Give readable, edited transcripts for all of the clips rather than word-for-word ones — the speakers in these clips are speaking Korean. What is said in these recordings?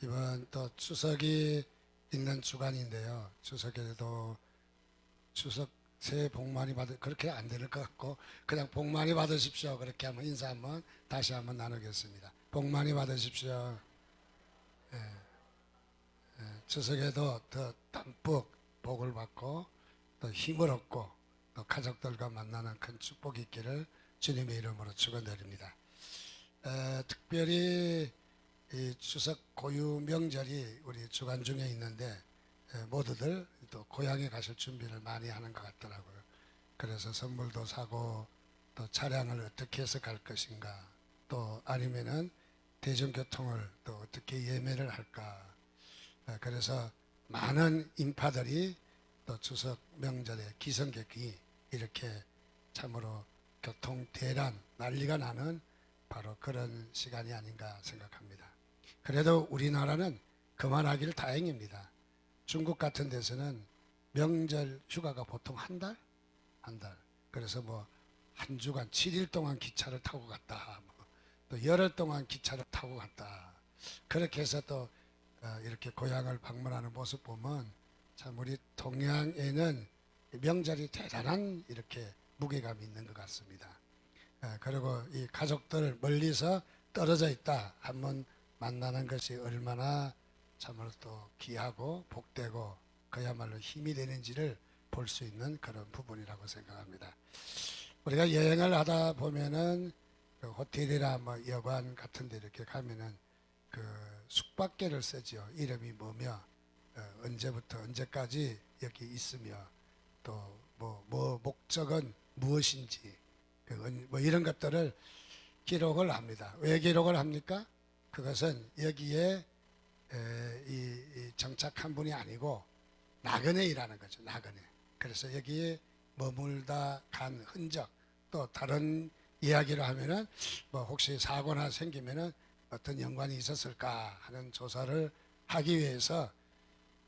이번 또 추석이 있는 주간인데요. 추석에도 추석 새해 복 많이 받으 그렇게 안 되는 것 같고 그냥 복 많이 받으십시오. 그렇게 한번 인사 한번 다시 한번 나누겠습니다. 복 많이 받으십시오. 추석에도 더 담뿍 복을 받고 또 힘을 얻고 또 가족들과 만나는 큰 축복이 있기를 주님의 이름으로 축원드립니다. 특별히 이 추석 고유 명절이 우리 주간 중에 있는데 모두들 또 고향에 가실 준비를 많이 하는 것 같더라고요. 그래서 선물도 사고 또 차량을 어떻게 해서 갈 것인가 또 아니면은 대중교통을 또 어떻게 예매를 할까. 그래서 많은 인파들이 또 추석 명절에 기성객이 이렇게 참으로 교통 대란 난리가 나는 바로 그런 시간이 아닌가 생각합니다. 그래도 우리나라는 그만하기를 다행입니다. 중국 같은 데서는 명절 휴가가 보통 한 달? 한 달. 그래서 뭐 한 주간 7일 동안 기차를 타고 갔다. 또 열흘 동안 기차를 타고 갔다. 그렇게 해서 또 이렇게 고향을 방문하는 모습 보면 참 우리 동양에는 명절이 대단한 이렇게 무게감이 있는 것 같습니다. 그리고 이 가족들 멀리서 떨어져 있다 한번 만나는 것이 얼마나 참으로 또 귀하고 복되고 그야말로 힘이 되는지를 볼 수 있는 그런 부분이라고 생각합니다. 우리가 여행을 하다 보면은 그 호텔이나 뭐 여관 같은 데 이렇게 가면은 그 숙박계를 쓰죠. 이름이 뭐며 언제부터 언제까지 여기 있으며 또 뭐 목적은 무엇인지 뭐 이런 것들을 기록을 합니다. 왜 기록을 합니까? 그것은 여기에 이 정착한 분이 아니고 나그네 일하는 거죠. 나그네. 그래서 여기에 머물다 간 흔적 또 다른 이야기를 하면은 뭐 혹시 사고나 생기면은 어떤 연관이 있었을까 하는 조사를 하기 위해서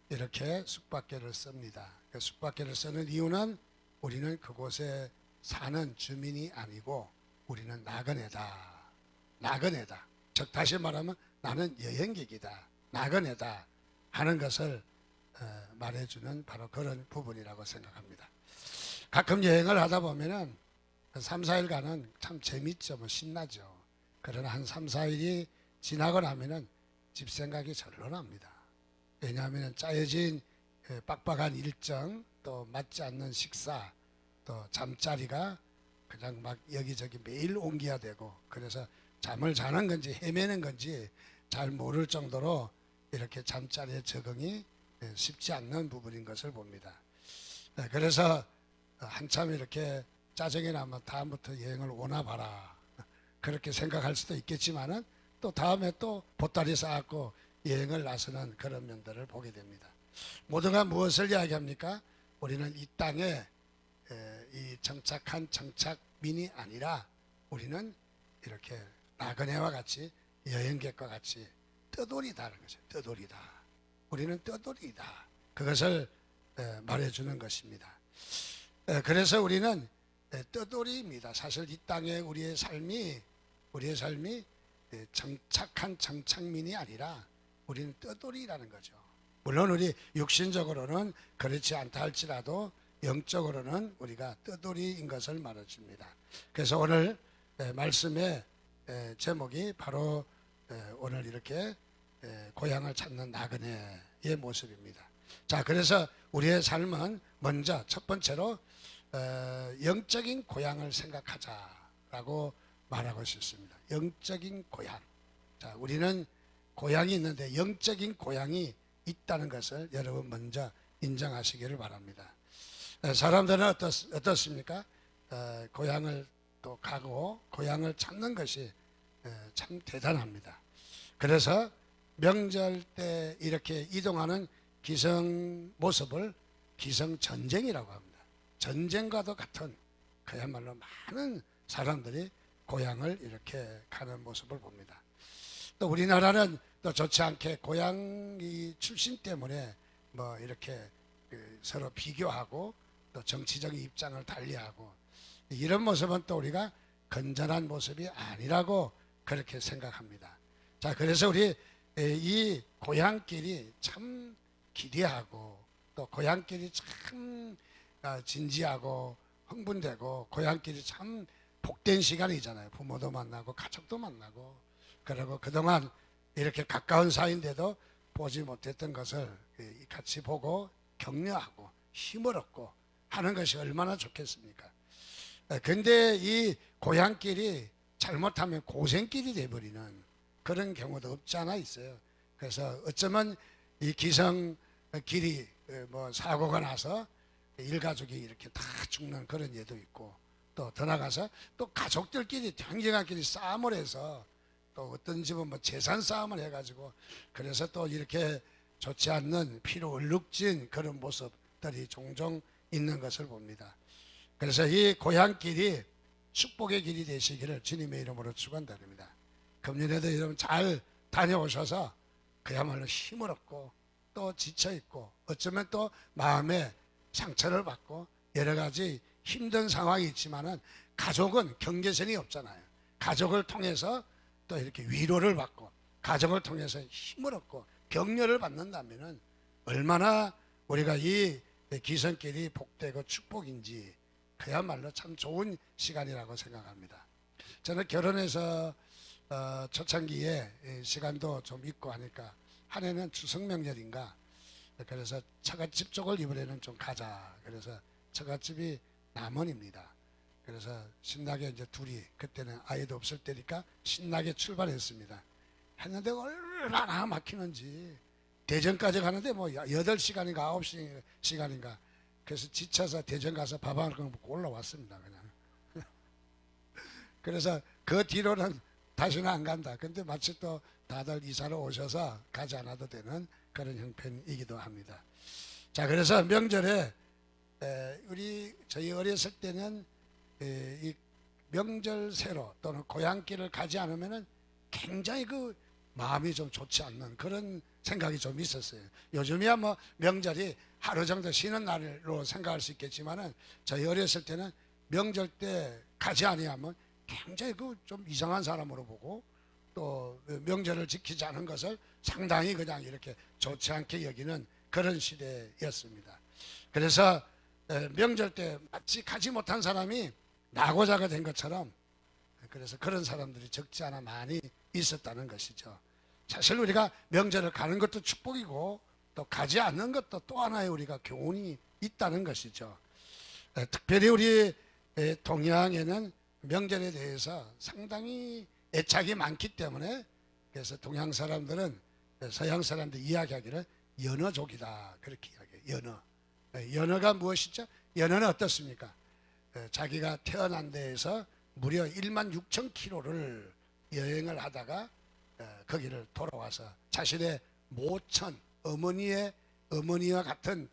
이렇게 숙박계를 씁니다. 그 숙박계를 쓰는 이유는 우리는 그곳에 사는 주민이 아니고 우리는 나그네다. 나그네다. 즉 다시 말하면 나는 여행객이다. 나그네다 하는 것을 말해주는 바로 그런 부분이라고 생각합니다. 가끔 여행을 하다 보면은 3, 4일간은 참 재밌죠. 뭐 신나죠. 그러나 한 3, 4일이 지나고 나면은 집 생각이 절로 납니다. 왜냐하면 짜여진 빡빡한 일정 또 맞지 않는 식사 또 잠자리가 그냥 막 여기저기 매일 옮겨야 되고 그래서 잠을 자는 건지 헤매는 건지 잘 모를 정도로 이렇게 잠자리에 적응이 쉽지 않는 부분인 것을 봅니다. 그래서 한참 이렇게 짜증이 나면 다음부터 여행을 오나 봐라 그렇게 생각할 수도 있겠지만은 또 다음에 또 보따리 쌓았고 여행을 나서는 그런 면들을 보게 됩니다. 모두가 무엇을 이야기합니까? 우리는 이 땅에 이 정착한 정착민이 아니라 우리는 이렇게 나그네와 같이 여행객과 같이 떠돌이다라는 거죠. 떠돌이다. 우리는 떠돌이다. 그것을 말해주는 것입니다. 그래서 우리는 떠돌이입니다. 사실 이 땅에 우리의 삶이 정착한 정착민이 아니라 우리는 떠돌이라는 거죠. 물론 우리 육신적으로는 그렇지 않다 할지라도 영적으로는 우리가 떠돌이인 것을 말해줍니다. 그래서 오늘 말씀의 제목이 바로 오늘 이렇게 고향을 찾는 나그네의 모습입니다. 자, 그래서 우리의 삶은 먼저 첫 번째로 영적인 고향을 생각하자라고 말하고 싶습니다. 영적인 고향. 자, 우리는 고향이 있는데 영적인 고향이 있다는 것을 여러분 먼저 인정하시기를 바랍니다. 사람들은 어떻습니까? 고향을 또 가고 고향을 찾는 것이 참 대단합니다. 그래서 명절 때 이렇게 이동하는 기성 모습을 기성전쟁이라고 합니다. 전쟁과도 같은 그야말로 많은 사람들이 고향을 이렇게 가는 모습을 봅니다. 또 우리나라는 또 좋지 않게 고향이 출신 때문에 뭐 이렇게 서로 비교하고 또 정치적인 입장을 달리하고 이런 모습은 또 우리가 건전한 모습이 아니라고 그렇게 생각합니다. 자, 그래서 우리 이 고향길이 참 기대하고 또 고향길이 참 진지하고 흥분되고 고향길이 참 복된 시간이잖아요. 부모도 만나고 가족도 만나고 그리고 그동안 이렇게 가까운 사이인데도 보지 못했던 것을 같이 보고 격려하고 힘을 얻고 하는 것이 얼마나 좋겠습니까? 근데 이 고향길이 잘못하면 고생길이 돼버리는 그런 경우도 없지 않아 있어요. 그래서 어쩌면 이 기성길이 뭐 사고가 나서 일가족이 이렇게 다 죽는 그런 예도 있고 또 더 나가서 또 가족들끼리 형제간끼리 싸움을 해서 또 어떤 집은 뭐 재산 싸움을 해가지고 그래서 또 이렇게 좋지 않는 피로 얼룩진 그런 모습들이 종종 있는 것을 봅니다. 그래서 이 고향길이 축복의 길이 되시기를 주님의 이름으로 축원드립니다. 금년에도 여러분 잘 다녀오셔서 그야말로 힘을 얻고 또 지쳐있고 어쩌면 또 마음에 상처를 받고 여러 가지 힘든 상황이 있지만은 가족은 경계선이 없잖아요. 가족을 통해서 또 이렇게 위로를 받고 가족을 통해서 힘을 얻고 격려를 받는다면은 얼마나 우리가 이 기성길이 복되고 축복인지 그야말로 참 좋은 시간이라고 생각합니다. 저는 결혼해서 초창기에 시간도 좀 있고 하니까 한 해는 추석 명절인가 그래서 처갓집 쪽을 이번에는 좀 가자. 그래서 처갓집이 남원입니다. 그래서 신나게 이제 둘이 그때는 아이도 없을 때니까 신나게 출발했습니다. 했는데 얼마나 막히는지 대전까지 가는데 뭐 8시간인가 9시간인가 그래서 지쳐서 대전 가서 밥 한 그릇 먹고 올라왔습니다. 그냥. 그래서 그 뒤로는 다시는 안 간다. 근데 마치 또 다들 이사를 오셔서 가지 않아도 되는 그런 형편이기도 합니다. 자, 그래서 명절에 저희 어렸을 때는 이 명절새로 또는 고향길을 가지 않으면은 굉장히 그 마음이 좀 좋지 않는 그런 생각이 좀 있었어요. 요즘이야 뭐 명절이 하루 정도 쉬는 날로 생각할 수 있겠지만은 저희 어렸을 때는 명절 때 가지 아니하면 굉장히 그 좀 이상한 사람으로 보고 또 명절을 지키지 않은 것을 상당히 그냥 이렇게 좋지 않게 여기는 그런 시대였습니다. 그래서 명절 때 마치 가지 못한 사람이 나고자가 된 것처럼 그래서 그런 사람들이 적지 않아 많이 있었다는 것이죠. 사실 우리가 명절을 가는 것도 축복이고 또 가지 않는 것도 또 하나의 우리가 교훈이 있다는 것이죠. 특별히 우리 동양에는 명절에 대해서 상당히 애착이 많기 때문에 그래서 동양 사람들은 서양 사람들 이야기하기를 연어족이다 그렇게 이야기해요. 연어가 무엇이죠? 연어는 어떻습니까? 자기가 태어난 데에서 무려 16,000km를 여행을 하다가 거기를 돌아와서 자신의 모천 어머니와 같은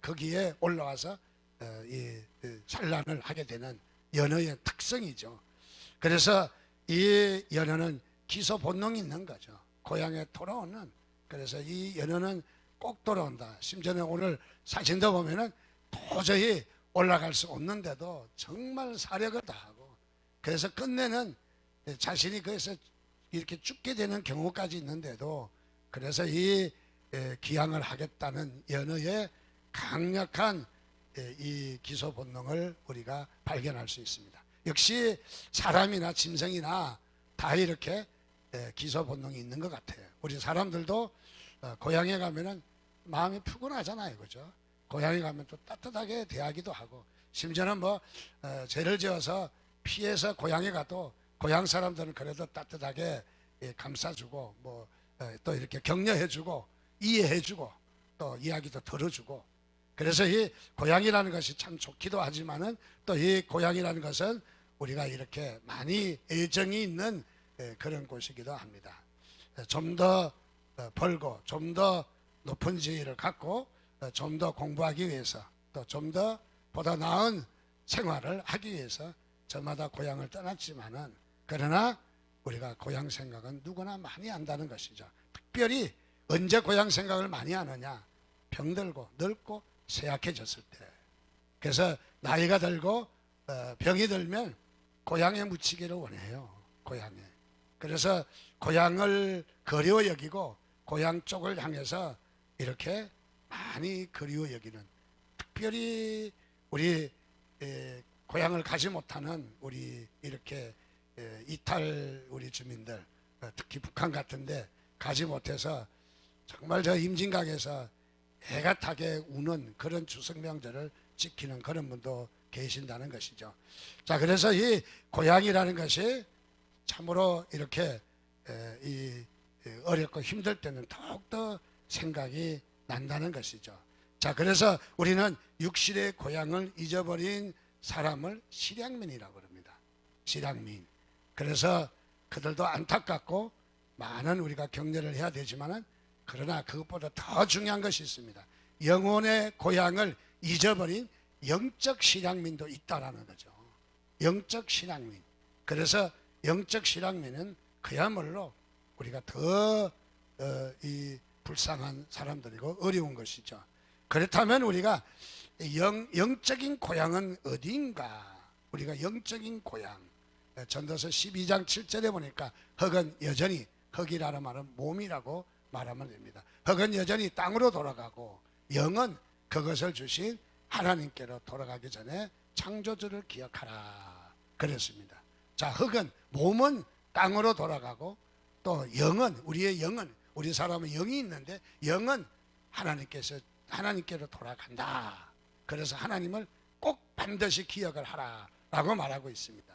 거기에 올라와서 이 산란을 하게 되는 연어의 특성이죠. 그래서 이 연어는 기소 본능이 있는 거죠. 고향에 돌아오는. 그래서 이 연어는 꼭 돌아온다. 심지어는 오늘 사진도 보면은 도저히 올라갈 수 없는데도 정말 사력을 다하고 그래서 끝내는 자신이 거기서 이렇게 죽게 되는 경우까지 있는데도 그래서 이 기항을 하겠다는 연어의 강력한 이 기소 본능을 우리가 발견할 수 있습니다. 역시 사람이나 짐승이나 다 이렇게 기소 본능이 있는 것 같아요. 우리 사람들도 고향에 가면은 마음이 푸근하잖아요, 그죠? 고향에 가면 또 따뜻하게 대하기도 하고 심지어는 뭐 죄를 지어서 피해서 고향에 가도 고향 사람들은 그래도 따뜻하게 감싸주고 뭐 또 이렇게 격려해주고 이해해주고 또 이야기도 들어주고 그래서 이 고향이라는 것이 참 좋기도 하지만은 또 이 고향이라는 것은 우리가 이렇게 많이 애정이 있는 그런 곳이기도 합니다. 좀 더 벌고 좀 더 높은 지위를 갖고 좀 더 공부하기 위해서 또 좀 더 보다 나은 생활을 하기 위해서 저마다 고향을 떠났지만은 그러나 우리가 고향 생각은 누구나 많이 한다는 것이죠. 특별히 언제 고향 생각을 많이 하느냐? 병들고 늙고 쇠약해졌을 때. 그래서 나이가 들고 병이 들면 고향에 묻히기를 원해요. 고향에. 그래서 고향을 그리워 여기고 고향 쪽을 향해서 이렇게 많이 그리워 여기는, 특별히 우리 고향을 가지 못하는 우리 이렇게 이탈 우리 주민들, 특히 북한 같은데 가지 못해서 정말 저 임진각에서 해가 타게 우는 그런 추석 명절을 지키는 그런 분도 계신다는 것이죠. 자, 그래서 이 고향이라는 것이 참으로 이렇게 이 어렵고 힘들 때는 더욱더 생각이 난다는 것이죠. 자, 그래서 우리는 육신의 고향을 잊어버린 사람을 실향민이라고 그럽니다. 실향민. 그래서 그들도 안타깝고 많은 우리가 격려를 해야 되지만은, 그러나 그것보다 더 중요한 것이 있습니다. 영혼의 고향을 잊어버린 영적 실향민도 있다라는 거죠. 영적 실향민. 그래서 영적 실향민은 그야말로 우리가 더 이 불쌍한 사람들이고 어려운 것이죠. 그렇다면 우리가 영적인 고향은 어디인가? 우리가 영적인 고향, 전도서 12장 7절에 보니까 흙은 여전히, 흙이라는 말은 몸이라고 말하면 됩니다. 흙은 여전히 땅으로 돌아가고 영은 그것을 주신 하나님께로 돌아가기 전에 창조주를 기억하라 그랬습니다. 자, 흙은, 몸은 땅으로 돌아가고 또 영은, 우리의 영은, 우리 사람은 영이 있는데 영은 하나님께로 돌아간다. 그래서 하나님을 꼭 반드시 기억을 하라 라고 말하고 있습니다.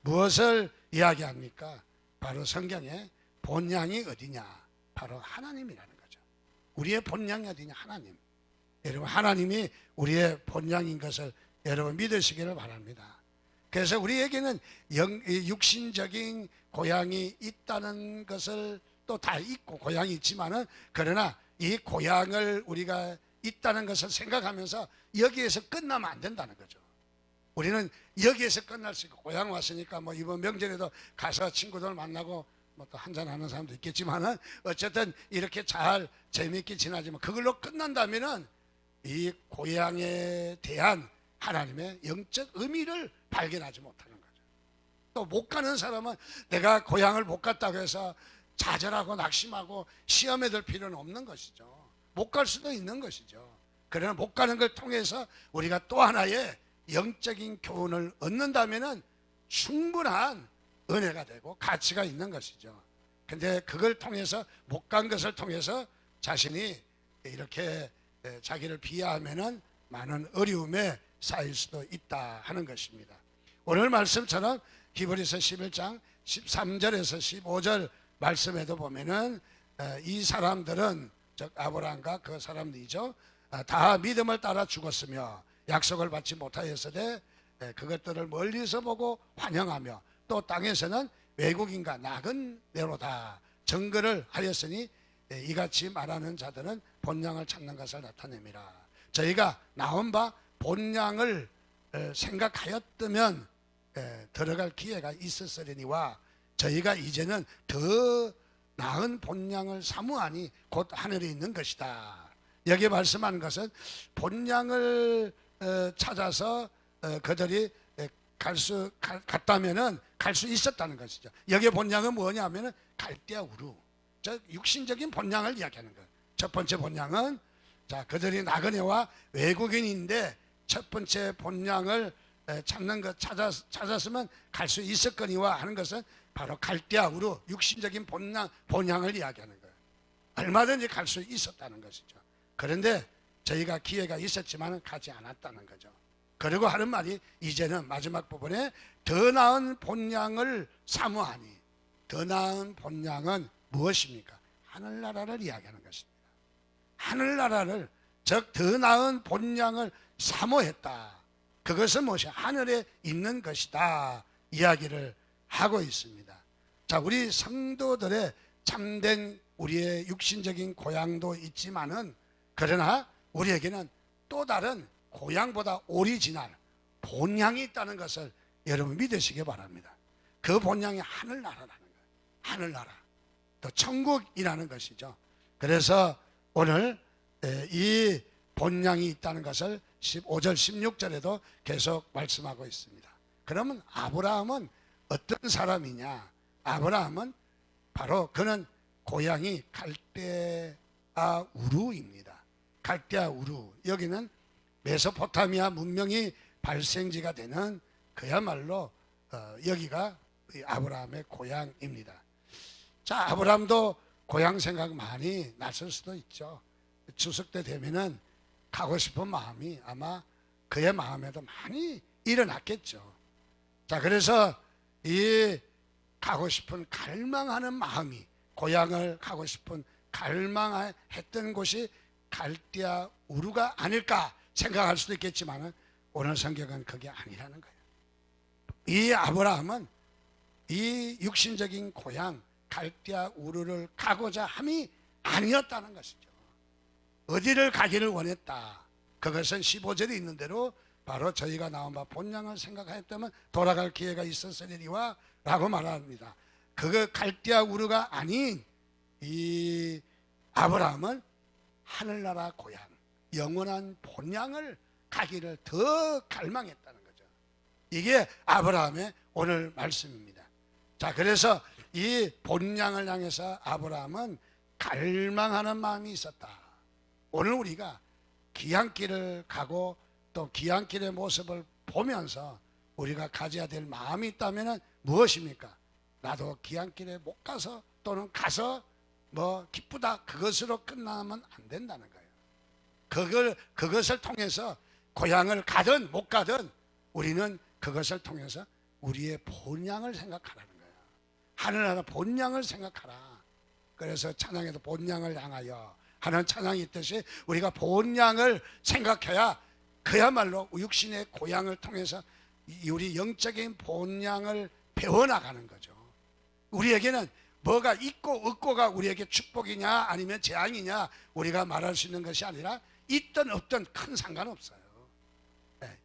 무엇을 이야기합니까? 바로 성경에 본향이 어디냐? 바로 하나님이라는 거죠. 우리의 본향이 어디냐? 하나님. 여러분, 하나님이 우리의 본향인 것을 여러분 믿으시기를 바랍니다. 그래서 우리에게는 육신적인 고향이 있다는 것을 또 다 있고 고향이 있지만은, 그러나 이 고향을 우리가 있다는 것을 생각하면서 여기에서 끝나면 안 된다는 거죠. 우리는 여기에서 끝날 수 있고, 고향 왔으니까 뭐 이번 명절에도 가서 친구들 만나고 뭐 또 한잔하는 사람도 있겠지만은, 어쨌든 이렇게 잘 재미있게 지나지만 그걸로 끝난다면은 이 고향에 대한 하나님의 영적 의미를 발견하지 못하는 거죠. 또 못 가는 사람은 내가 고향을 못 갔다고 해서 좌절하고 낙심하고 시험에 들 필요는 없는 것이죠. 못 갈 수도 있는 것이죠. 그러나 못 가는 걸 통해서 우리가 또 하나의 영적인 교훈을 얻는다면은 충분한 은혜가 되고 가치가 있는 것이죠. 근데 그걸 통해서, 못 간 것을 통해서 자신이 이렇게 자기를 비하하면은 많은 어려움에 쌓일 수도 있다 하는 것입니다. 오늘 말씀처럼 히브리서 11장 13절에서 15절 말씀에도 보면은 이 사람들은, 즉 아브라함과 그 사람들이죠, 다 믿음을 따라 죽었으며 약속을 받지 못하였으되 그것들을 멀리서 보고 환영하며 또 땅에서는 외국인과 나그네로다 증거를 하였으니 이같이 말하는 자들은 본향을 찾는 것을 나타냅니다. 저희가 나온 바 본향을 생각하였다면 들어갈 기회가 있었으려니와 저희가 이제는 더 나은 본향을 사모하니 곧 하늘에 있는 것이다. 여기 말씀하는 것은 본향을 찾아서 그들이 갔다면은 갈 수 있었다는 것이죠. 여기 본향은 뭐냐면은 갈대아 우루, 즉 육신적인 본향을 이야기하는 거예요. 첫 번째 본향은, 자, 그들이 나그네와 외국인인데 첫 번째 본향을 찾는 것, 찾았으면 갈 수 있었거니와 하는 것은 바로 갈대아 우루, 육신적인 본향을 이야기하는 거예요. 얼마든지 갈 수 있었다는 것이죠. 그런데 저희가 기회가 있었지만 가지 않았다는 거죠. 그리고 하는 말이, 이제는 마지막 부분에 더 나은 본향을 사모하니, 더 나은 본향은 무엇입니까? 하늘나라를 이야기하는 것입니다. 하늘나라를, 즉 더 나은 본향을 사모했다. 그것은 무엇이? 하늘에 있는 것이다 이야기를 하고 있습니다. 자, 우리 성도들의 참된 우리의 육신적인 고향도 있지만은, 그러나 우리에게는 또 다른 고향보다 오리지널 본향이 있다는 것을 여러분 믿으시기 바랍니다. 그 본향이 하늘나라라는 거예요. 하늘나라, 또 천국이라는 것이죠. 그래서 오늘 이 본향이 있다는 것을 15절 16절에도 계속 말씀하고 있습니다. 그러면 아브라함은 어떤 사람이냐? 아브라함은 바로 그는 고향이 갈대아 우루입니다. 갈대아 우루, 여기는 메소포타미아 문명이 발생지가 되는 그야말로 여기가 아브라함의 고향입니다. 자, 아브라함도 고향 생각 많이 났을 수도 있죠. 추석 때 되면은 가고 싶은 마음이 아마 그의 마음에도 많이 일어났겠죠. 자, 그래서 이 가고 싶은 갈망하는 마음이, 고향을 가고 싶은 갈망했던 곳이 갈대아 우루가 아닐까 생각할 수도 있겠지만 오늘 성경은 그게 아니라는 거예요. 이 아브라함은 이 육신적인 고향 갈대아 우루를 가고자 함이 아니었다는 것이죠. 어디를 가기를 원했다. 그것은 15절에 있는 대로 바로 저희가 나온 바 본향을 생각하였다면 돌아갈 기회가 있었으리와 라고 말합니다. 그거 갈대아 우루가 아닌 이 아브라함은 하늘나라 고향, 영원한 본향을 가기를 더 갈망했다는 거죠. 이게 아브라함의 오늘 말씀입니다. 자, 그래서 이 본향을 향해서 아브라함은 갈망하는 마음이 있었다. 오늘 우리가 귀향길을 가고 또 귀향길의 모습을 보면서 우리가 가져야 될 마음이 있다면 무엇입니까? 나도 귀향길에 못 가서 또는 가서 뭐 기쁘다 그것으로 끝나면 안 된다는 거예요. 그것을 통해서 고향을 가든 못 가든 우리는 그것을 통해서 우리의 본향을 생각하라는 거예요. 하늘나라 본향을 생각하라. 그래서 찬양에도 본향을 향하여 하는 찬양이 있듯이 우리가 본향을 생각해야 그야말로 육신의 고향을 통해서 우리 영적인 본향을 배워나가는 거죠. 우리에게는 뭐가 있고 없고가 우리에게 축복이냐 아니면 재앙이냐 우리가 말할 수 있는 것이 아니라 있든 없든 큰 상관없어요.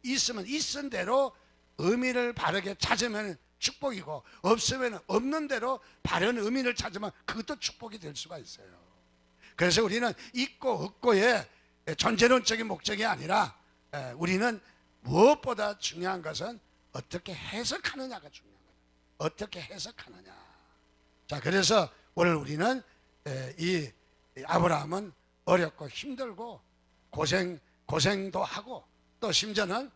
있으면 있은 대로 의미를 바르게 찾으면 축복이고, 없으면 없는 대로 바른 의미를 찾으면 그것도 축복이 될 수가 있어요. 그래서 우리는 있고 없고의 존재론적인 목적이 아니라 우리는 무엇보다 중요한 것은 어떻게 해석하느냐가 중요한 거예요. 어떻게 해석하느냐. 자, 그래서 오늘 우리는 이 아브라함은 어렵고 힘들고 고생도 하고 또 심지어는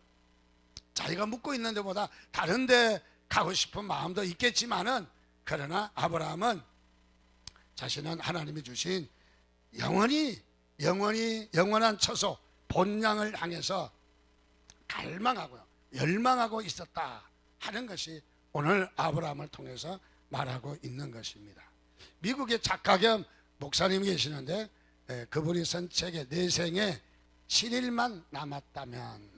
자기가 묵고 있는 데보다 다른 데 가고 싶은 마음도 있겠지만은, 그러나 아브라함은 자신은 하나님이 주신 영원한 처소 본향을 향해서 갈망하고요, 열망하고 있었다 하는 것이 오늘 아브라함을 통해서 말하고 있는 것입니다. 미국의 작가 겸 목사님이 계시는데 그분이 쓴 책에 내 생에 7일만 남았다면,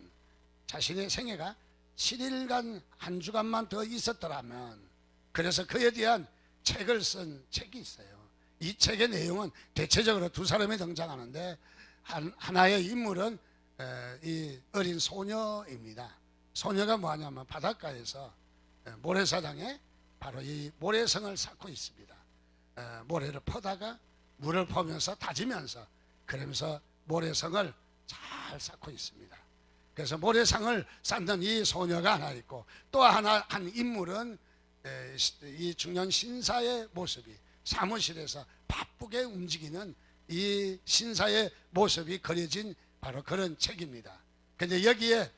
자신의 생애가 7일간 한 주간만 더 있었더라면, 그래서 그에 대한 책을 쓴 책이 있어요. 이 책의 내용은 대체적으로 두 사람이 등장하는데 하나의 인물은 이 어린 소녀입니다. 소녀가 뭐하냐면 바닷가에서 모래사장에 바로 이 모래성을 쌓고 있습니다. 모래를 퍼다가 물을 퍼면서 다지면서 그러면서 모래성을 잘 쌓고 있습니다. 그래서 모래성을 쌓는 이 소녀가 하나 있고, 또 한 인물은 이 중년 신사의 모습이 사무실에서 바쁘게 움직이는 이 신사의 모습이 그려진 바로 그런 책입니다. 근데 여기에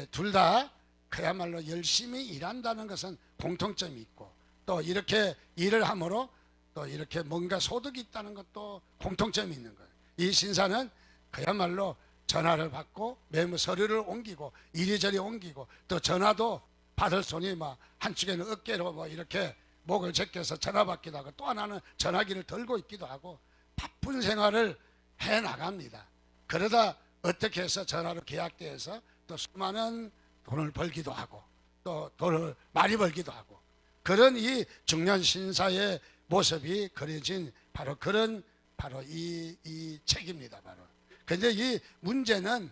둘 다 그야말로 열심히 일한다는 것은 공통점이 있고, 또 이렇게 일을 함으로 또 이렇게 뭔가 소득이 있다는 것도 공통점이 있는 거예요. 이 신사는 그야말로 전화를 받고 메모 서류를 옮기고 이리저리 옮기고, 또 전화도 받을 손이 막 한쪽에는 어깨로 뭐 이렇게 목을 제껴서 전화 받기도 하고, 또 하나는 전화기를 들고 있기도 하고 바쁜 생활을 해 나갑니다. 그러다 어떻게 해서 전화로 계약돼서 또 수많은 돈을 벌기도 하고 또 돈을 많이 벌기도 하고, 그런 이 중년 신사의 모습이 그려진 바로 그런 바로 이 책입니다. 바로. 근데 이 문제는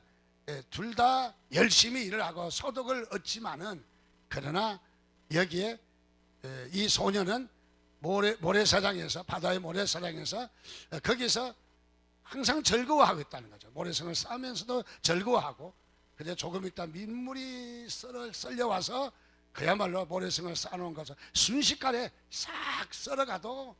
둘 다 열심히 일을 하고 소득을 얻지만은, 그러나 여기에 이 소녀는 모래사장에서, 바다의 모래사장에서 거기서 항상 즐거워하고 있다는 거죠. 모래성을 쌓으면서도 즐거워하고, 근데 조금 있다 민물이 썰려와서 그야말로 모래성을 쌓아놓은 것을 순식간에 싹 썰어가도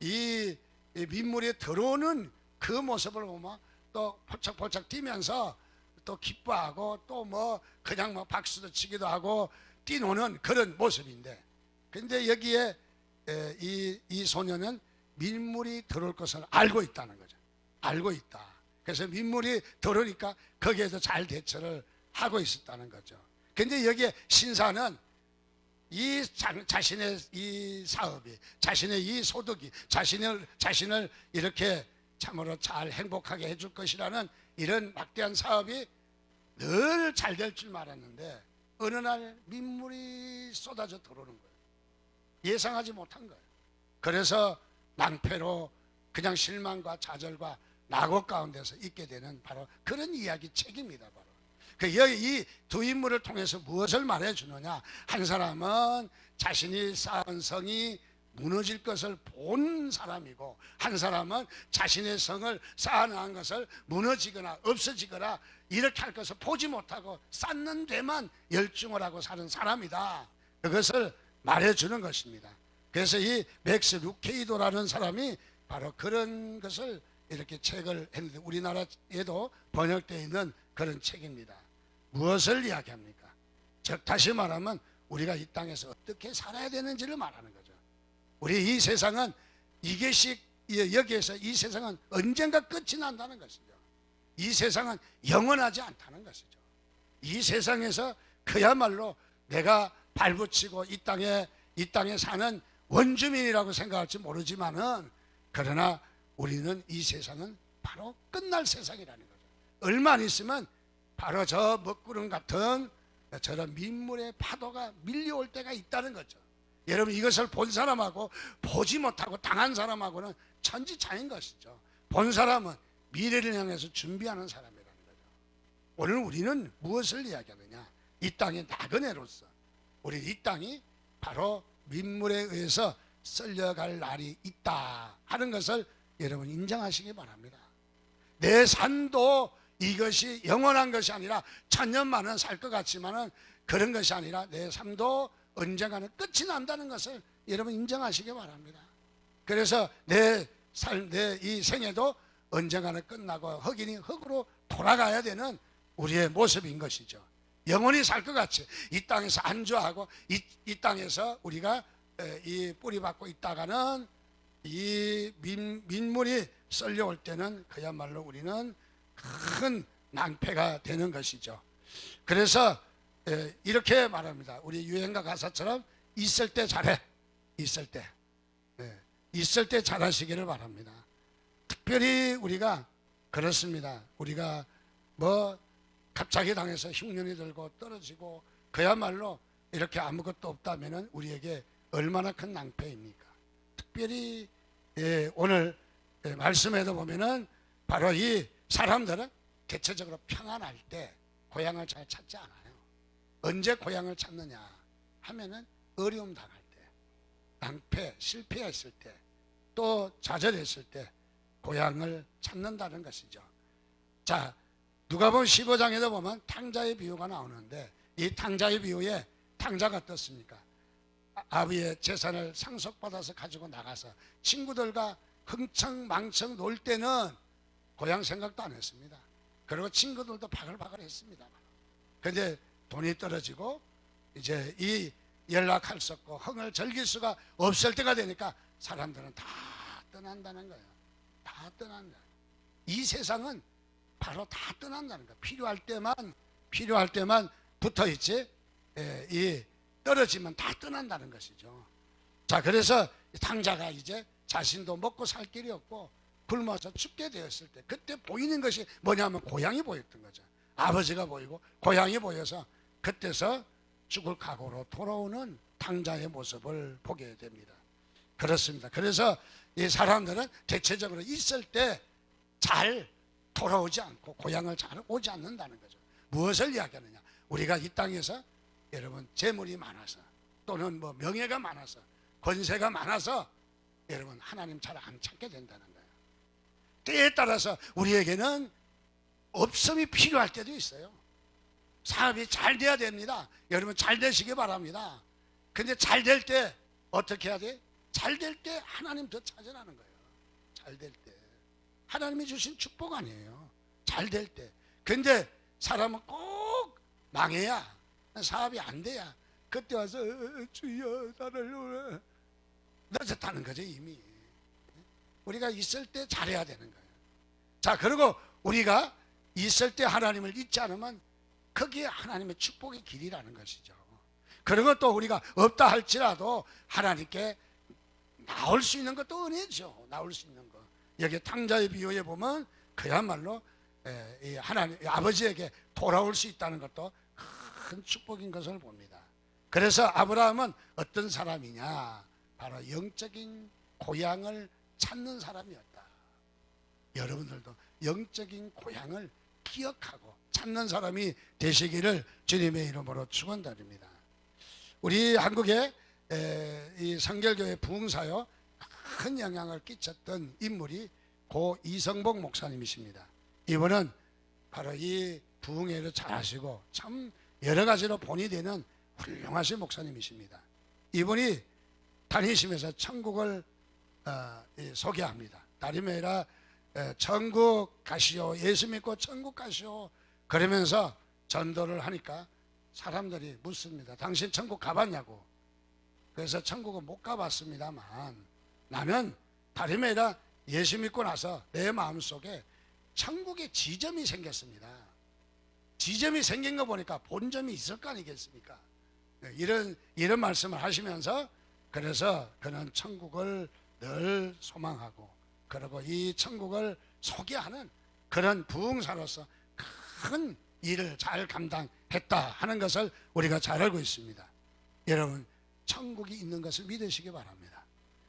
이 민물이 들어오는 그 모습을 보면 또 펄쩍펄쩍 뛰면서 또 기뻐하고 또 뭐 그냥 뭐 박수도 치기도 하고 뛰노는 그런 모습인데, 근데 여기에 이 소녀는 민물이 들어올 것을 알고 있다는 거죠. 알고 있다. 그래서 민물이 들어오니까 거기에도 잘 대처를 하고 있었다는 거죠. 근데 여기에 신사는 이 자신의 이 사업이, 자신의 이 소득이 자신을 이렇게 참으로 잘 행복하게 해줄 것이라는 이런 막대한 사업이 늘 잘 될 줄 알았는데, 어느 날 민물이 쏟아져 들어오는 거예요. 예상하지 못한 거예요. 그래서 낭패로 그냥 실망과 좌절과 낙오 가운데서 있게 되는 바로 그런 이야기 책입니다. 바로 이 두 인물을 통해서 무엇을 말해주느냐, 한 사람은 자신이 쌓은 성이 무너질 것을 본 사람이고, 한 사람은 자신의 성을 쌓아놓은 것을 무너지거나 없어지거나 이렇게 할 것을 보지 못하고 쌓는 데만 열중을 하고 사는 사람이다. 그것을 말해주는 것입니다. 그래서 이 맥스 루케이도라는 사람이 바로 그런 것을 이렇게 책을 했는데, 우리나라에도 번역되어 있는 그런 책입니다. 무엇을 이야기합니까? 즉 다시 말하면 우리가 이 땅에서 어떻게 살아야 되는지를 말하는 거죠. 우리 이 세상은 이게씩 여기에서 이 세상은 언젠가 끝이 난다는 것이죠. 이 세상은 영원하지 않다는 것이죠. 이 세상에서 그야말로 내가 발붙이고 이 땅에 사는 원주민이라고 생각할지 모르지만은, 그러나 우리는 이 세상은 바로 끝날 세상이라는 거죠. 얼마 안 있으면 바로 저 먹구름 같은 저런 민물의 파도가 밀려올 때가 있다는 거죠. 여러분, 이것을 본 사람하고 보지 못하고 당한 사람하고는 천지차이인 것이죠. 본 사람은 미래를 향해서 준비하는 사람이라는 거죠. 오늘 우리는 무엇을 이야기하느냐? 이 땅의 나그네로서 우리 이 땅이 바로 민물에 의해서 썰려갈 날이 있다 하는 것을 여러분 인정하시기 바랍니다. 내 삶도 이것이 영원한 것이 아니라 천년만은 살 것 같지만은 그런 것이 아니라 내 삶도 언젠가는 끝이 난다는 것을 여러분 인정하시기 바랍니다. 그래서 내 이 생애도 언젠가는 끝나고 흑인이 흑으로 돌아가야 되는 우리의 모습인 것이죠. 영원히 살 것 같이 이 땅에서 안주하고 이 땅에서 우리가 이 뿌리 받고 있다가는 이 민물이 썰려올 때는 그야말로 우리는 큰 낭패가 되는 것이죠. 그래서 이렇게 말합니다. 우리 유행가 가사처럼 있을 때 잘해. 있을 때. 있을 때 잘하시기를 바랍니다. 특별히 우리가 그렇습니다. 우리가 뭐 갑자기 당해서 흉년이 들고 떨어지고 그야말로 이렇게 아무것도 없다면 우리에게 얼마나 큰 낭패입니까? 특별히 오늘 말씀에도 보면은 바로 이 사람들은 대체적으로 평안할 때 고향을 잘 찾지 않아요. 언제 고향을 찾느냐 하면은 어려움 당할 때, 낭패, 실패했을 때, 또 좌절했을 때 고향을 찾는다는 것이죠. 자, 누가복음 15장에도 보면 탕자의 비유가 나오는데, 이 탕자의 비유에 탕자가 어떻습니까? 아비의 재산을 상속받아서 가지고 나가서 친구들과 흥청망청 놀 때는 고향 생각도 안 했습니다. 그리고 친구들도 바글바글 했습니다. 그런데 돈이 떨어지고 이제 이 연락할 수 없고 흥을 즐길 수가 없을 때가 되니까 사람들은 다 떠난다는 거예요. 다 떠난다. 이 세상은 바로 다 떠난다는 거예요. 필요할 때만 붙어 있지, 이 떨어지면 다 떠난다는 것이죠. 자, 그래서 탕자가 이제 자신도 먹고 살 길이 없고 굶어서 죽게 되었을 때, 그때 보이는 것이 뭐냐면 고향이 보였던 거죠. 아버지가 보이고 고향이 보여서 그때서 죽을 각오로 돌아오는 탕자의 모습을 보게 됩니다. 그렇습니다. 그래서 이 사람들은 대체적으로 있을 때 잘 돌아오지 않고 고향을 잘 오지 않는다는 거죠. 무엇을 이야기하느냐? 우리가 이 땅에서 여러분 재물이 많아서 또는 뭐 명예가 많아서 권세가 많아서 여러분 하나님 잘 안 찾게 된다는 거예요. 때에 따라서 우리에게는 없음이 필요할 때도 있어요. 사업이 잘 돼야 됩니다. 여러분 잘 되시기 바랍니다. 근데 잘 될 때 어떻게 해야 돼? 잘 될 때 하나님 더 찾으라는 거예요. 잘 될 때. 하나님이 주신 축복 아니에요. 잘 될 때. 근데 사람은 꼭 망해야, 사업이 안 돼야 그때 와서 주여 나를 늦었다는 거죠. 이미 우리가 있을 때 잘해야 되는 거예요. 자, 그리고 우리가 있을 때 하나님을 잊지 않으면 그게 하나님의 축복의 길이라는 것이죠. 그런 것도 우리가 없다 할지라도 하나님께 나올 수 있는 것도 은혜죠. 나올 수 있는 것. 여기 탕자의 비유에 보면 그야말로 하나님 아버지에게 돌아올 수 있다는 것도 큰 축복인 것을 봅니다. 그래서 아브라함은 어떤 사람이냐? 바로 영적인 고향을 찾는 사람이었다. 여러분들도 영적인 고향을 기억하고 찾는 사람이 되시기를 주님의 이름으로 축원드립니다. 우리 한국의 이 성결교회 부흥사요 큰 영향을 끼쳤던 인물이 고 이성복 목사님이십니다. 이분은 바로 이 부흥회를 잘하시고 참 여러 가지로 본이 되는 훌륭하신 목사님이십니다. 이분이 다니시면서 천국을 소개합니다. 다름이 아니라 천국 가시오, 예수 믿고 천국 가시오 그러면서 전도를 하니까 사람들이 묻습니다. 당신 천국 가봤냐고. 그래서 천국은 못 가봤습니다만 나는 다름이 아니라 예수 믿고 나서 내 마음속에 천국의 지점이 생겼습니다. 지점이 생긴 거 보니까 본점이 있을 거 아니겠습니까? 이런 말씀을 하시면서 그래서 그는 천국을 늘 소망하고 그리고 이 천국을 소개하는 그런 부흥사로서 큰 일을 잘 감당했다 하는 것을 우리가 잘 알고 있습니다. 여러분, 천국이 있는 것을 믿으시기 바랍니다.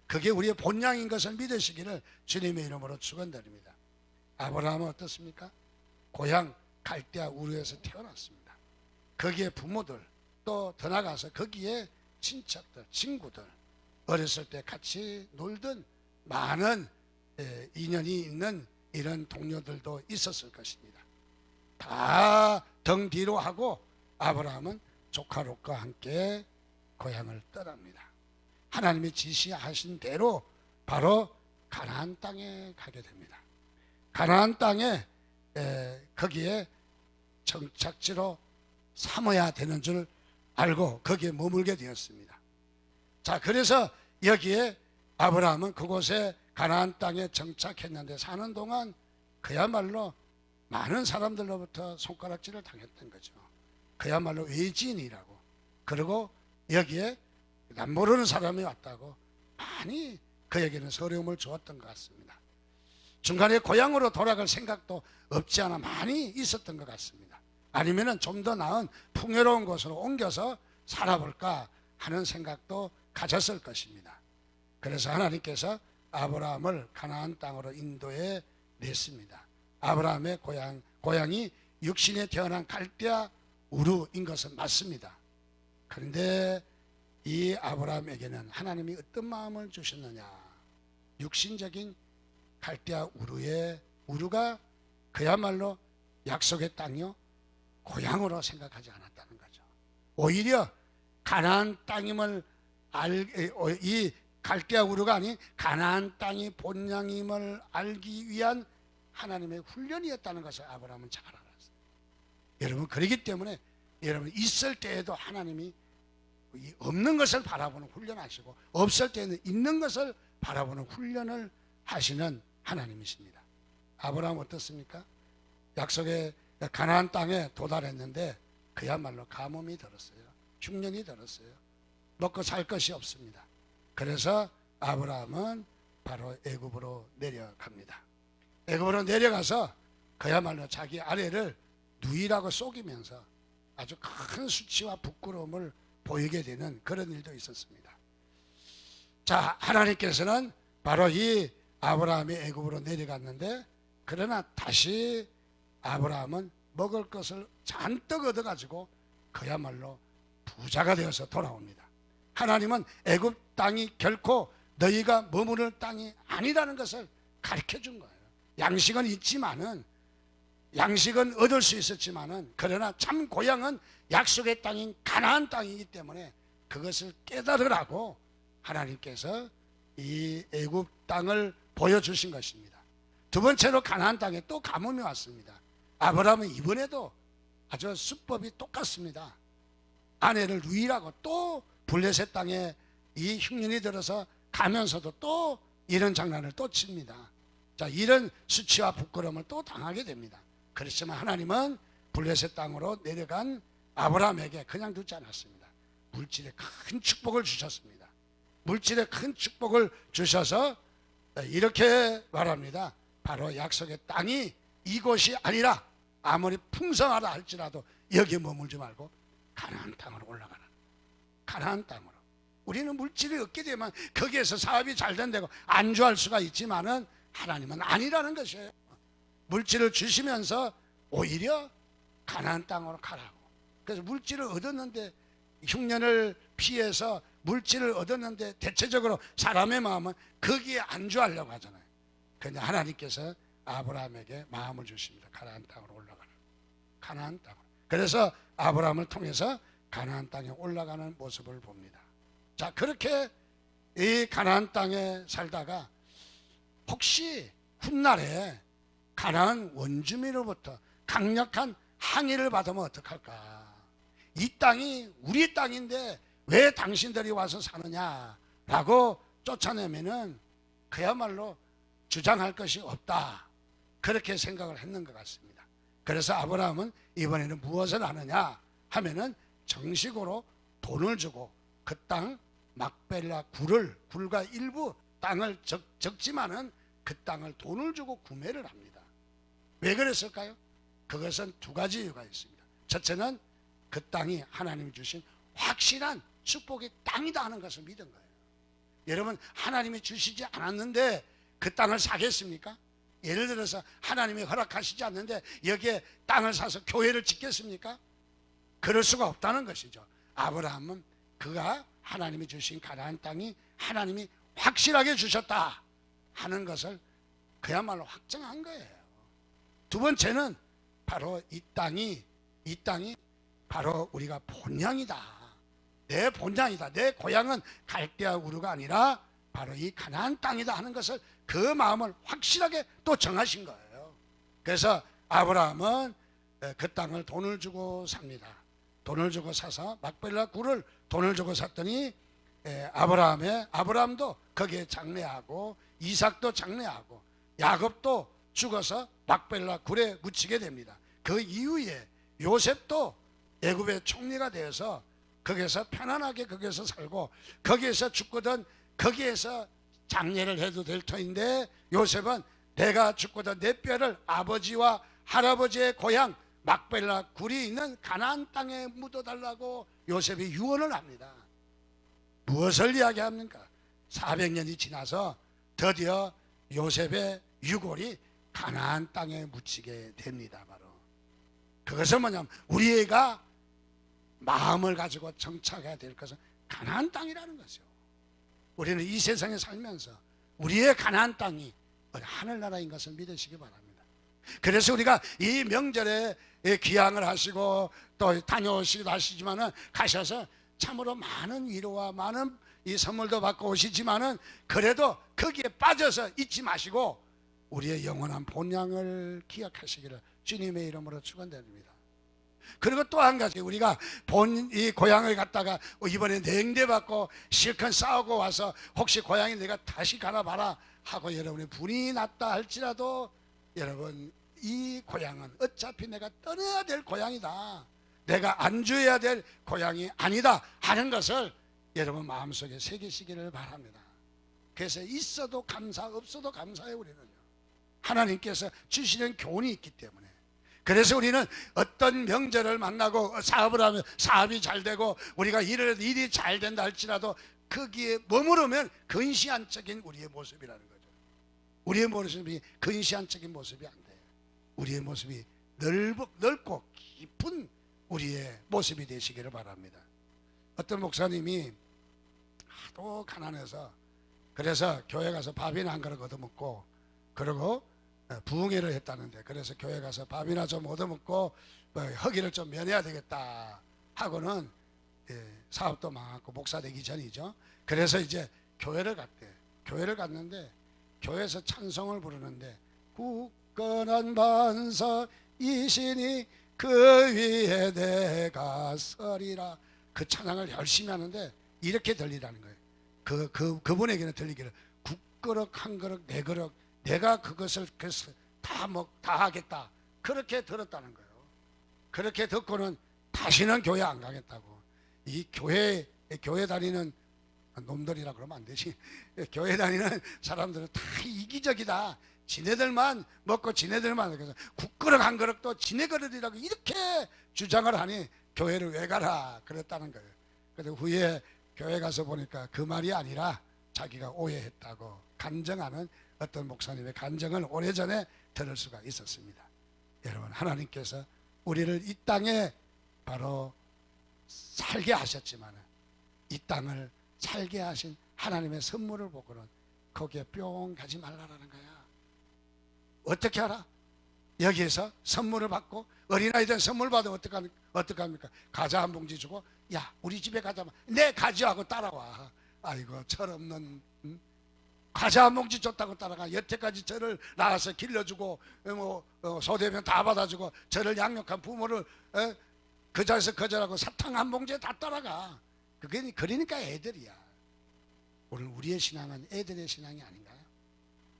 그게 우리의 본향인 것을 믿으시기를 주님의 이름으로 축원드립니다. 아브라함은 어떻습니까? 고향 갈대아 우르에서 태어났습니다. 거기에 부모들 또 더 나가서 거기에 친척들, 친구들 어렸을 때 같이 놀던 많은 인연이 있는 이런 동료들도 있었을 것입니다. 다 등 뒤로 하고 아브라함은 조카 롯과 함께 고향을 떠납니다. 하나님이 지시하신 대로 바로 가나안 땅에 가게 됩니다. 가나안 땅에 거기에 정착지로 삼아야 되는 줄 알고 거기에 머물게 되었습니다. 자, 그래서 여기에 아브라함은 그곳에 가나안 땅에 정착했는데 사는 동안 그야말로 많은 사람들로부터 손가락질을 당했던 거죠. 그야말로 외지인이라고. 그리고 여기에 난 모르는 사람이 왔다고 많이 그에게는 서러움을 주었던 것 같습니다. 중간에 고향으로 돌아갈 생각도 없지 않아 많이 있었던 것 같습니다. 아니면은 좀 더 나은 풍요로운 곳으로 옮겨서 살아볼까 하는 생각도 가졌을 것입니다. 그래서 하나님께서 아브라함을 가나안 땅으로 인도해 냈습니다. 아브라함의 고향이 육신에 태어난 갈대아 우르인 것은 맞습니다. 그런데 이 아브라함에게는 하나님이 어떤 마음을 주셨느냐? 육신적인 갈대아 우르가 그야말로 약속의 땅이요 고향으로 생각하지 않았다는 거죠. 오히려 가나안 땅임을 이 갈대아 우르가 아닌 가나안 땅이 본향임을 알기 위한 하나님의 훈련이었다는 것을 아브라함은 잘 알았어요. 여러분, 그렇기 때문에 여러분 있을 때에도 하나님이 없는 것을 바라보는 훈련하시고 없을 때는 있는 것을 바라보는 훈련을 하시는 하나님이십니다. 아브라함 어떻습니까? 약속의 가나안 땅에 도달했는데 그야말로 가뭄이 들었어요. 흉년이 들었어요. 먹고 살 것이 없습니다. 그래서 아브라함은 바로 애굽으로 내려갑니다. 애굽으로 내려가서 그야말로 자기 아내를 누이라고 속이면서 아주 큰 수치와 부끄러움을 보이게 되는 그런 일도 있었습니다. 자, 하나님께서는 바로 이 아브라함이 애굽으로 내려갔는데 그러나 다시 아브라함은 먹을 것을 잔뜩 얻어가지고 그야말로 부자가 되어서 돌아옵니다. 하나님은 애굽 땅이 결코 너희가 머무를 땅이 아니라는 것을 가르쳐 준 거예요. 양식은 있지만은 양식은 얻을 수 있었지만은 그러나 참 고향은 약속의 땅인 가나안 땅이기 때문에 그것을 깨달으라고 하나님께서 이 애굽 땅을 보여주신 것입니다. 두 번째로 가나안 땅에 또 가뭄이 왔습니다. 아브라함은 이번에도 아주 수법이 똑같습니다. 아내를 루이라고 또 블레셋 땅에 이 흉년이 들어서 가면서도 또 이런 장난을 또 칩니다. 자, 이런 수치와 부끄러움을 또 당하게 됩니다. 그렇지만 하나님은 블레셋 땅으로 내려간 아브라함에게 그냥 두지 않았습니다. 물질의 큰 축복을 주셨습니다. 물질의 큰 축복을 주셔서 이렇게 말합니다. 바로 약속의 땅이 이곳이 아니라 아무리 풍성하다 할지라도 여기에 머물지 말고 가나안 땅으로 올라가라. 가나안 땅으로. 우리는 물질을 얻게 되면 거기에서 사업이 잘 된다고 안주할 수가 있지만은 하나님은 아니라는 것이에요. 물질을 주시면서 오히려 가나안 땅으로 가라고. 그래서 물질을 얻었는데 흉년을 피해서 물질을 얻었는데 대체적으로 사람의 마음은 거기에 안주하려고 하잖아요. 그런데 하나님께서 아브라함에게 마음을 주십니다. 가나안 땅으로 올라가라. 가나안 땅으로. 그래서 아브라함을 통해서 가나안 땅에 올라가는 모습을 봅니다. 자, 그렇게 이 가나안 땅에 살다가 혹시 훗날에 가나안 원주민으로부터 강력한 항의를 받으면 어떡할까? 이 땅이 우리 땅인데 왜 당신들이 와서 사느냐라고 쫓아내면은 그야말로 주장할 것이 없다. 그렇게 생각을 했는 것 같습니다. 그래서 아브라함은 이번에는 무엇을 하느냐 하면은 정식으로 돈을 주고 그 땅 막벨라 굴과 일부 땅을 적지만은 그 땅을 돈을 주고 구매를 합니다. 왜 그랬을까요? 그것은 두 가지 이유가 있습니다. 첫째는 그 땅이 하나님이 주신 확실한 축복의 땅이다 하는 것을 믿은 거예요. 여러분, 하나님이 주시지 않았는데 그 땅을 사겠습니까? 예를 들어서 하나님이 허락하시지 않는데 여기에 땅을 사서 교회를 짓겠습니까? 그럴 수가 없다는 것이죠. 아브라함은 그가 하나님이 주신 가나안 땅이 하나님이 확실하게 주셨다 하는 것을 그야말로 확정한 거예요. 두 번째는 바로 이 땅이 바로 우리가 본향이다. 내 본향이다. 내 고향은 갈대아 우르가 아니라 바로 이 가나안 땅이다 하는 것을 그 마음을 확실하게 또 정하신 거예요. 그래서 아브라함은 그 땅을 돈을 주고 삽니다. 돈을 주고 사서 막벨라 굴을 돈을 주고 샀더니 아브라함도 거기에 장례하고 이삭도 장례하고 야곱도 죽어서 막벨라 굴에 묻히게 됩니다. 그 이후에 요셉도 애굽의 총리가 되어서 거기에서 편안하게 거기에서 살고 거기에서 죽거든 거기에서 장례를 해도 될 터인데 요셉은 내가 죽거든 내 뼈를 아버지와 할아버지의 고향 막벨라 굴이 있는 가나안 땅에 묻어달라고 요셉이 유언을 합니다. 무엇을 이야기합니까? 400년이 지나서 드디어 요셉의 유골이 가나안 땅에 묻히게 됩니다. 바로 그것은 뭐냐면 우리가 마음을 가지고 정착해야 될 것은 가나안 땅이라는 거죠. 우리는 이 세상에 살면서 우리의 가나안 땅이 하늘나라인 것을 믿으시기 바랍니다. 그래서 우리가 이 명절에 귀향을 하시고 또 다녀오시기도 하시지만은 가셔서 참으로 많은 위로와 많은 이 선물도 받고 오시지만은 그래도 거기에 빠져서 잊지 마시고 우리의 영원한 본향을 기억하시기를 주님의 이름으로 축원드립니다. 그리고 또 한 가지 우리가 이 고향을 갔다가 이번에 냉대받고 실컷 싸우고 와서 혹시 고향에 내가 다시 가나 봐라 하고 여러분이 분이 났다 할지라도 여러분 이 고향은 어차피 내가 떠나야 될 고향이다. 내가 안주해야 될 고향이 아니다 하는 것을 여러분 마음속에 새기시기를 바랍니다. 그래서 있어도 감사 없어도 감사해요. 우리는요 하나님께서 주시는 교훈이 있기 때문에. 그래서 우리는 어떤 명절을 만나고 사업을 하면 사업이 잘 되고 우리가 일이 잘 된다 할지라도 거기에 머무르면 근시안적인 우리의 모습이라는 거죠. 우리의 모습이 근시안적인 모습이 안 돼요. 우리의 모습이 넓고 깊은 우리의 모습이 되시기를 바랍니다. 어떤 목사님이 하도 가난해서 그래서 교회 가서 밥이나 한 그릇 얻어먹고 그러고 부흥회를 했다는데 그래서 교회 가서 밥이나 좀 얻어먹고 허기를 좀 면해야 되겠다 하고는 사업도 망하고 목사 되기 전이죠. 그래서 이제 교회를 갔대. 교회를 갔는데 교회에서 찬송을 부르는데 굳건한 반석이시니 그 위에 내가 서리라, 그 찬양을 열심히 하는데 이렇게 들리라는 거예요. 그분에게는 들리기를 국그릇 한 그릇 네 그릇 내가 그것을 다 하겠다, 그렇게 들었다는 거예요. 그렇게 듣고는 다시는 교회 안 가겠다고. 이 교회 다니는 놈들이라 그러면 안 되지. 교회 다니는 사람들은 다 이기적이다. 지네들만 먹고 지네들만, 그래서 국그릇 한 그릇도 지네 그릇이라고 이렇게 주장을 하니 교회를 왜 가라 그랬다는 거예요. 그런데 후에 교회 가서 보니까 그 말이 아니라 자기가 오해했다고 간증하는 어떤 목사님의 간증을 오래전에 들을 수가 있었습니다. 여러분, 하나님께서 우리를 이 땅에 바로 살게 하셨지만 이 땅을 살게 하신 하나님의 선물을 보고는 거기에 뿅 가지 말라라는 거야. 어떻게 알아? 여기에서 선물을 받고, 어린아이들 선물 받으면 어떡합니까? 과자 한 봉지 주고, 야 우리 집에 가자, 네 가지하고 따라와. 아이고 철없는, 과자 한 봉지 줬다고 따라가. 여태까지 저를 낳아서 길러주고 소대면 다 받아주고 저를 양육한 부모를 그 자리에서 거절하고 사탕 한 봉지에 다 따라가. 그러니까 애들이야. 오늘 우리의 신앙은 애들의 신앙이 아닌가요?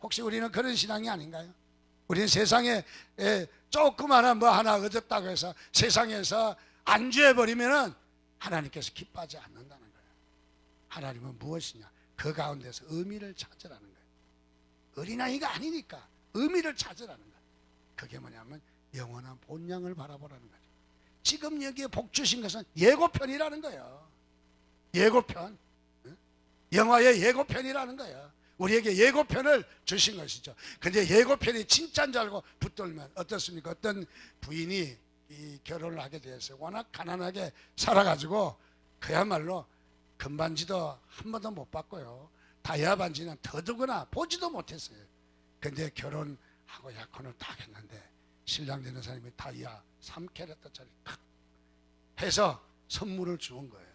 혹시 우리는 그런 신앙이 아닌가요? 우리는 세상에 조그마한 뭐 하나 얻었다고 해서 세상에서 안주해버리면은 하나님께서 기뻐하지 않는다는 거예요. 하나님은 무엇이냐? 그 가운데서 의미를 찾으라는 거예요. 어린아이가 아니니까 의미를 찾으라는 거예요. 그게 뭐냐면 영원한 본향을 바라보라는 거죠. 지금 여기에 복 주신 것은 예고편이라는 거예요. 예고편, 영화의 예고편이라는 거예요. 우리에게 예고편을 주신 것이죠. 근데 예고편이 진짜인 줄 알고 붙들면 어떻습니까? 어떤 부인이 이 결혼을 하게 되었어요. 워낙 가난하게 살아가지고 그야말로 금반지도 한 번도 못 봤고요, 다이아 반지는 더더구나 보지도 못했어요. 근데 결혼하고 약혼을 딱 했는데 신랑 되는 사람이 다이아 3캐럿짜리 탁 해서 선물을 주은 거예요.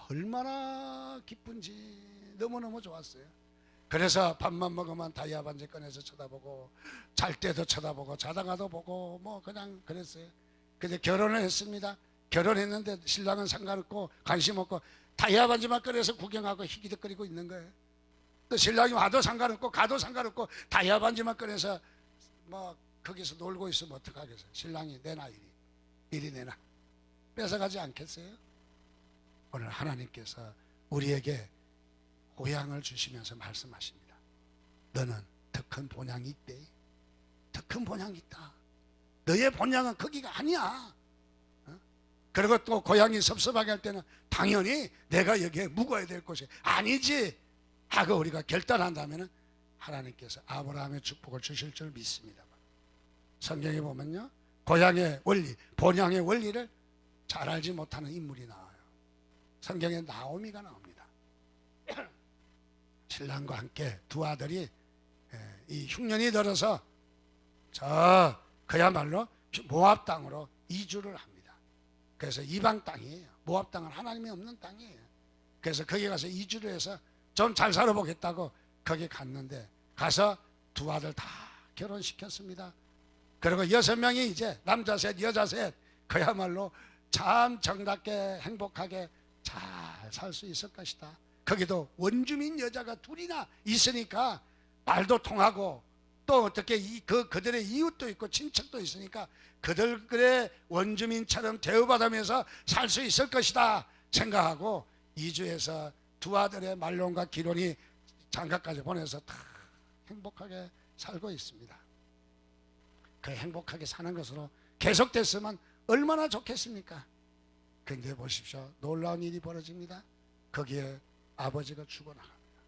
얼마나 기쁜지 너무너무 좋았어요. 그래서 밥만 먹으면 다이아 반지 꺼내서 쳐다보고, 잘 때도 쳐다보고, 자다가도 보고, 뭐 그냥 그랬어요. 근데 결혼을 했습니다. 결혼했는데 신랑은 상관없고 관심 없고 다이아 반지만 꺼내서 구경하고 희기덕거리고 있는 거예요. 또 신랑이 와도 상관없고 가도 상관없고 다이아 반지만 꺼내서 뭐 거기서 놀고 있으면 어떡하겠어요? 신랑이 내놔, 이리 내놔. 뺏어가지 않겠어요? 오늘 하나님께서 우리에게 고향을 주시면서 말씀하십니다. 너는 더 큰 본향이 있대. 더 큰 본향이 있다. 너의 본향은 거기가 아니야. 그리고 또 고향이 섭섭하게 할 때는 당연히 내가 여기에 묵어야 될 곳이 아니지 하고 우리가 결단한다면 하나님께서 아브라함의 축복을 주실 줄 믿습니다. 성경에 보면요, 고향의 원리, 본향의 원리를 잘 알지 못하는 인물이 나와요. 성경에 나오미가 나옵니다. 신랑과 함께 두 아들이 이 흉년이 들어서 저 그야말로 모압 땅으로 이주를 합니다. 그래서 이방 땅이에요. 모압 땅은 하나님이 없는 땅이에요. 그래서 거기 가서 이주를 해서 좀 잘 살아보겠다고 거기 갔는데, 가서 두 아들 다 결혼시켰습니다. 그리고 6명이 이제 남자 셋 여자 셋 그야말로 참 정답게 행복하게 잘 살 수 있을 것이다. 거기도 원주민 여자가 둘이나 있으니까 말도 통하고, 또 어떻게 그들의 이웃도 있고 친척도 있으니까 그들의 원주민처럼 대우받으면서 살 수 있을 것이다 생각하고 이주해서 두 아들의 말론과 기론이 장가까지 보내서 다 행복하게 살고 있습니다. 그 행복하게 사는 것으로 계속됐으면 얼마나 좋겠습니까? 근데 보십시오, 놀라운 일이 벌어집니다. 거기에 아버지가 죽어나갑니다.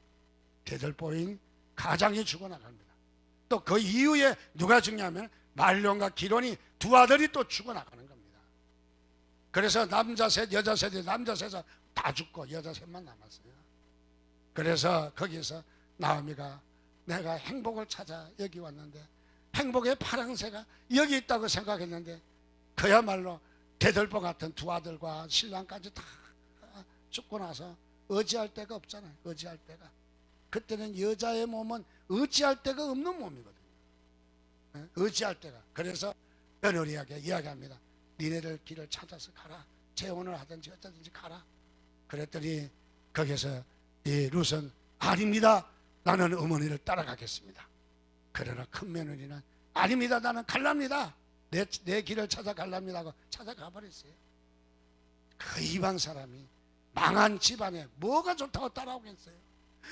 대들보인 가장이 죽어나갑니다. 또 그 이후에 누가 죽냐면 말론과 기론이 두 아들이 또 죽어나가는 겁니다. 그래서 남자 셋 여자 셋이 남자 셋은 다 죽고 여자 셋만 남았어요. 그래서 거기서 나오미가 내가 행복을 찾아 여기 왔는데 행복의 파랑새가 여기 있다고 생각했는데 그야말로 대들보 같은 두 아들과 신랑까지 다 죽고 나서 의지할 데가 없잖아요. 의지할 데가. 그때는 여자의 몸은 어찌할 데가 없는 몸이거든요. 어찌할 데가. 그래서 며느리에게 이야기합니다. 니네들 길을 찾아서 가라. 재혼을 하든지 어쩌든지 가라. 그랬더니 거기서 이 룻은 아닙니다. 나는 어머니를 따라가겠습니다. 그러나 큰 며느리는 아닙니다. 나는 갈랍니다. 내 길을 찾아갈랍니다 하고 찾아가 버렸어요. 그 이방 사람이 망한 집안에 뭐가 좋다고 따라오겠어요?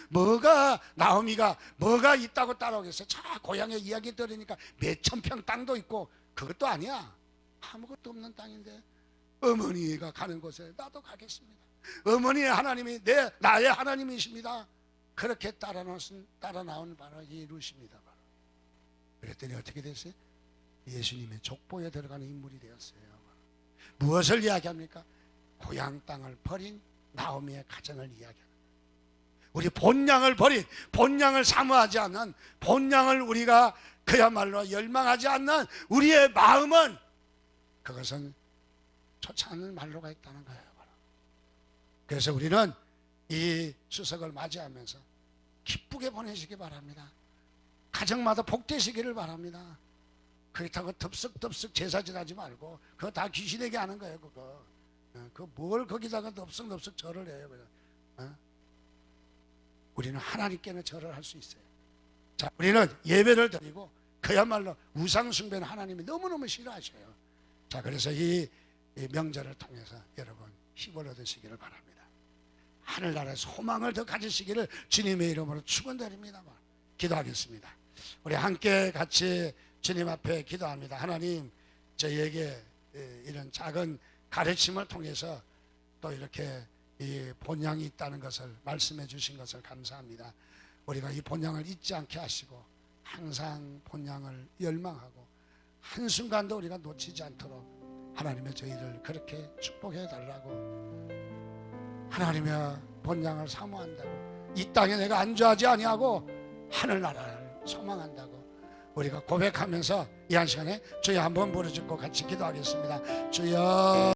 뭐가 나오미가 뭐가 있다고 따라오겠어요? 자, 고향의 이야기 들으니까 몇천 평 땅도 있고 그것도 아니야. 아무것도 없는 땅인데 어머니가 가는 곳에 나도 가겠습니다. 어머니의 하나님이 나의 하나님이십니다. 그렇게 따라 나온 바로 이 룻입니다. 바로. 그랬더니 어떻게 됐어요? 예수님의 족보에 들어가는 인물이 되었어요. 무엇을 이야기합니까? 고향 땅을 버린 나오미의 가정을 이야기합니다. 우리 본향을 버린, 본향을 사모하지 않는, 본향을 우리가 그야말로 열망하지 않는 우리의 마음은 그것은 좋지 않은 말로가 있다는 거예요. 그래서 우리는 이 추석을 맞이하면서 기쁘게 보내시기 바랍니다. 가정마다 복되시기를 바랍니다. 그렇다고 덥석덥석 제사 지내지 말고 그거 다 귀신에게 하는 거예요. 그거 뭘 거기다가 덥석덥석 절을 해요. 그냥. 우리는 하나님께는 절을 할 수 있어요. 자, 우리는 예배를 드리고 그야말로 우상 숭배는 하나님이 너무너무 싫어하셔요. 자, 그래서 이 명절을 통해서 여러분 힘을 얻으시기를 바랍니다. 하늘나라에서 소망을 더 가지시기를 주님의 이름으로 축원드립니다. 기도하겠습니다. 우리 함께 같이 주님 앞에 기도합니다. 하나님, 저희에게 이런 작은 가르침을 통해서 또 이렇게 이 본향이 있다는 것을 말씀해 주신 것을 감사합니다. 우리가 이 본향을 잊지 않게 하시고 항상 본향을 열망하고 한순간도 우리가 놓치지 않도록 하나님의 저희를 그렇게 축복해 달라고, 하나님의 본향을 사모한다고, 이 땅에 내가 안주하지 아니하고 하늘나라를 소망한다고 우리가 고백하면서 이 한 시간에 주여 한번 부르짖고 같이 기도하겠습니다. 주여.